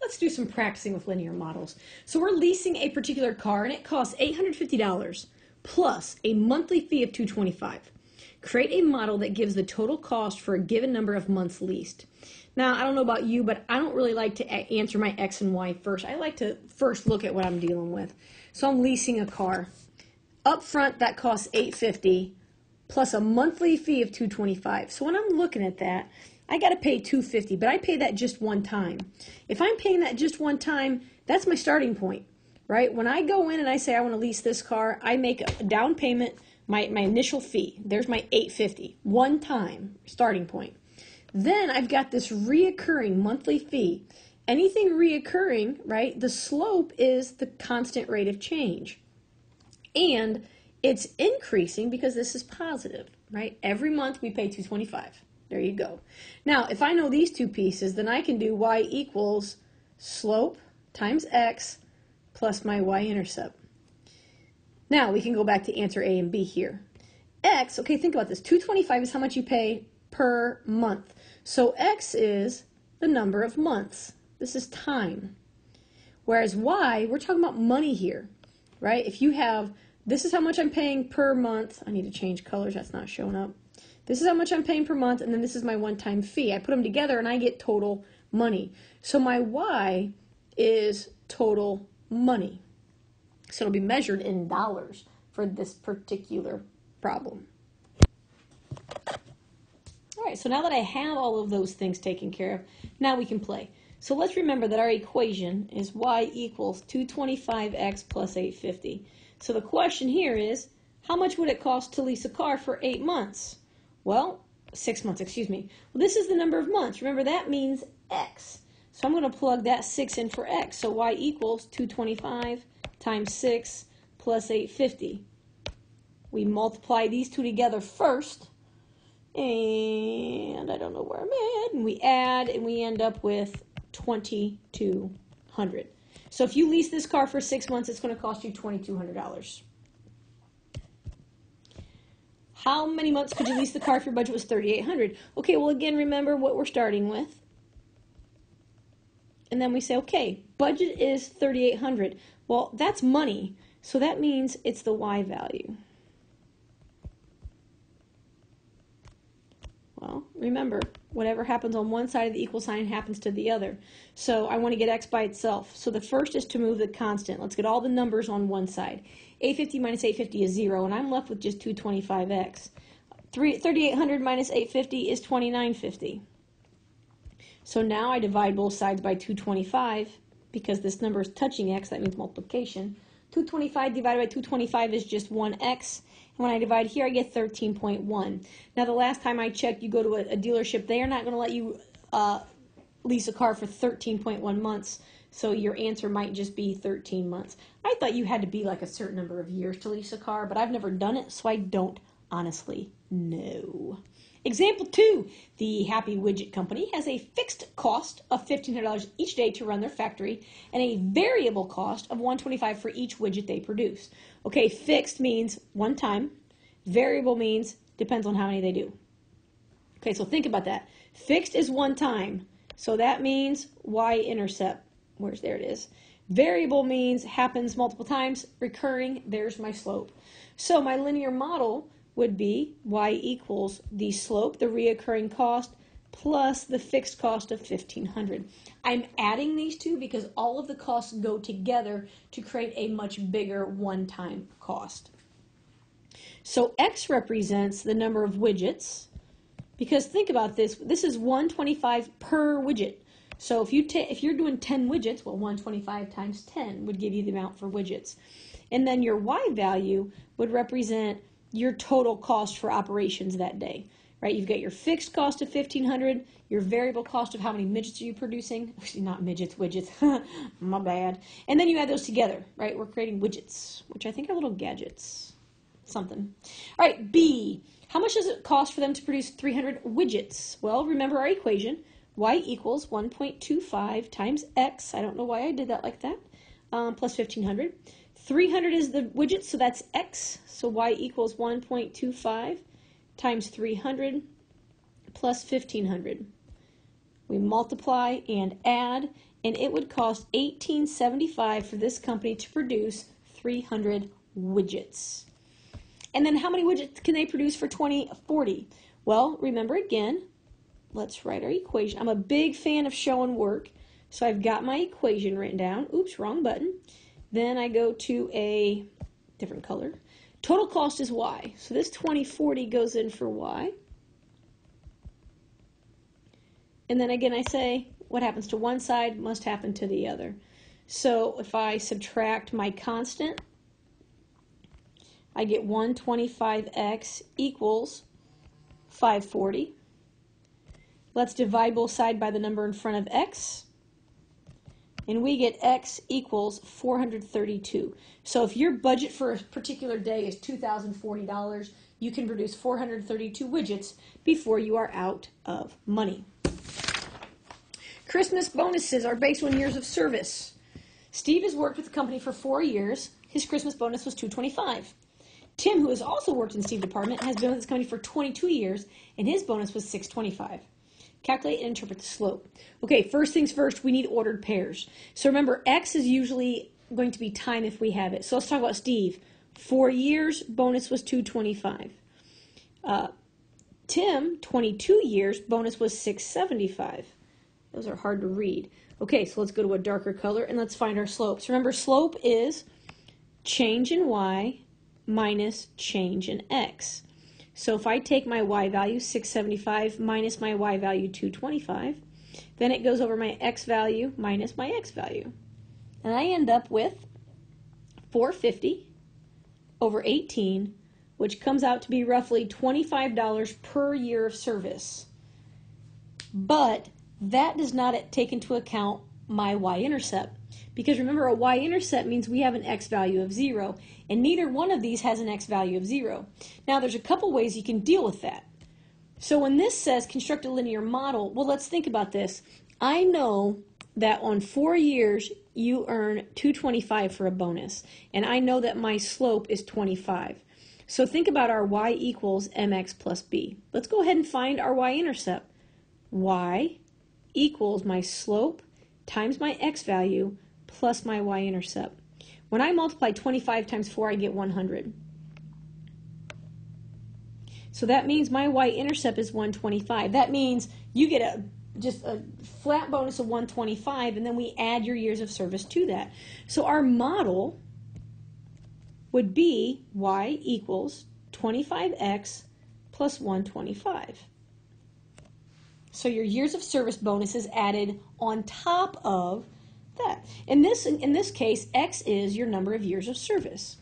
Let's do some practicing with linear models. So we're leasing a particular car and it costs $850 plus a monthly fee of $225. Create a model that gives the total cost for a given number of months leased. Now, I don't know about you, but I don't really like to answer my X and Y first. I like to first look at what I'm dealing with. So I'm leasing a car. Up front, that costs $850 plus a monthly fee of $225. So when I'm looking at that, I got to pay $250, but I pay that just one time. If I'm paying that just one time, that's my starting point, right? When I go in and I say I want to lease this car, I make a down payment, my initial fee. There's my $850, one time starting point. Then I've got this reoccurring monthly fee. Anything reoccurring, right, the slope is the constant rate of change. And it's increasing because this is positive, right? Every month we pay $225. There you go. Now, if I know these two pieces, then I can do y equals slope times x plus my y-intercept. Now, we can go back to answer A and B here. X, okay, think about this. $225 is how much you pay per month. So x is the number of months. This is time. Whereas y, we're talking about money here, right? If you have, this is how much I'm paying per month. I need to change colors. That's not showing up. This is how much I'm paying per month, and then this is my one-time fee. I put them together, and I get total money. So my y is total money. So it'll be measured in dollars for this particular problem. All right, so now that I have all of those things taken care of, now we can play. So let's remember that our equation is y equals 225x plus 850. So the question here is, how much would it cost to lease a car for 8 months? Well, 6 months, excuse me. Well, this is the number of months. Remember, that means x. So I'm going to plug that 6 in for x. So y equals 225 times 6 plus 850. We multiply these two together first. And I don't know where I'm at. And we add, and we end up with 2,200. So if you lease this car for 6 months, it's going to cost you $2,200. How many months could you lease the car if your budget was $3,800? Okay, well, again, remember what we're starting with. And then we say, okay, budget is $3,800. Well, that's money, so that means it's the y value. Well, remember, whatever happens on one side of the equal sign happens to the other. So I want to get x by itself. So the first is to move the constant. Let's get all the numbers on one side. 850 minus 850 is 0, and I'm left with just 225x. 3,800 minus 850 is 2,950. So now I divide both sides by 225, because this number is touching x, that means multiplication. 225 divided by 225 is just 1x. And when I divide here, I get 13.1. Now, the last time I checked, you go to a dealership, they are not going to let you lease a car for 13.1 months. So your answer might just be 13 months. I thought you had to be like a certain number of years to lease a car, but I've never done it, so I don't honestly know. Example 2, the Happy Widget Company has a fixed cost of $1,500 each day to run their factory and a variable cost of $125 for each widget they produce. Okay, fixed means one time. Variable means depends on how many they do. Okay, so think about that. Fixed is one time, so that means y-intercept. There it is. Variable means happens multiple times. Recurring, there's my slope. So my linear model would be y equals the slope, the reoccurring cost, plus the fixed cost of $1,500. I'm adding these two because all of the costs go together to create a much bigger one-time cost. So x represents the number of widgets, because think about this. This is $125 per widget. So if you're doing 10 widgets, well, 125 times 10 would give you the amount for widgets. And then your y value would represent your total cost for operations that day, right? You've got your fixed cost of $1,500, your variable cost of how many midgets are you producing? Not midgets, widgets. My bad. And then you add those together, right? We're creating widgets, which I think are little gadgets. Something. All right, B. How much does it cost for them to produce 300 widgets? Well, remember our equation. Y equals 1.25 times x. I don't know why I did that like that. Plus 1,500. 300 is the widget, so that's x. So y equals 1.25 times 300 plus 1,500, We multiply and add, and it would cost $18.75 for this company to produce 300 widgets. And then how many widgets can they produce for 2040? Well, remember again, let's write our equation. I'm a big fan of showing work, so I've got my equation written down. Oops, wrong button. Then I go to a different color. Total cost is Y. So this 2040 goes in for Y. And then again I say what happens to one side must happen to the other. So if I subtract my constant, I get 125x equals 540. Let's divide both sides by the number in front of x. And we get x equals 432. So if your budget for a particular day is $2,040, you can produce 432 widgets before you are out of money. Christmas bonuses are based on years of service. Steve has worked with the company for 4 years. His Christmas bonus was $225. Tim, who has also worked in Steve's department, has been with this company for 22 years, and his bonus was $625. Calculate and interpret the slope. Okay, first things first, we need ordered pairs. So remember, X is usually going to be time if we have it. So let's talk about Steve. 4 years, bonus was $225. Tim, 22 years, bonus was $675. Those are hard to read. Okay, so let's go to a darker color and let's find our slopes. Remember, slope is change in Y minus change in X. So if I take my Y value, 675, minus my Y value, 225, then it goes over my X value minus my X value. And I end up with 450 over 18, which comes out to be roughly $25 per year of service. But that does not take into account my y-intercept. Because remember, a y-intercept means we have an x value of 0, and neither one of these has an x value of 0. Now, there's a couple ways you can deal with that. So when this says construct a linear model, well, let's think about this. I know that on 4 years, you earn $225 for a bonus, and I know that my slope is 25. So think about our y equals mx plus b. Let's go ahead and find our y-intercept. Y equals my slope times my x value plus my y-intercept. When I multiply 25 times 4, I get 100. So that means my y-intercept is 125. That means you get just a flat bonus of 125, and then we add your years of service to that. So our model would be y equals 25x plus 125. So your years of service bonus is added on top of that. In this case, X is your number of years of service.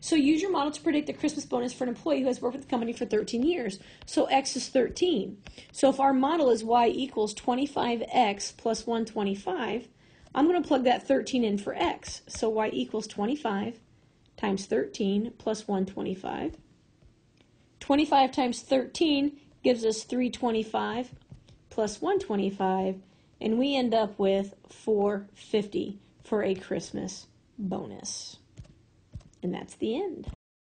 So use your model to predict the Christmas bonus for an employee who has worked with the company for 13 years. So X is 13. So if our model is Y equals 25X plus 125, I'm going to plug that 13 in for X. So Y equals 25 times 13 plus 125. 25 times 13 gives us 325 plus 125, and we end up with 450 for a Christmas bonus. And that's the end.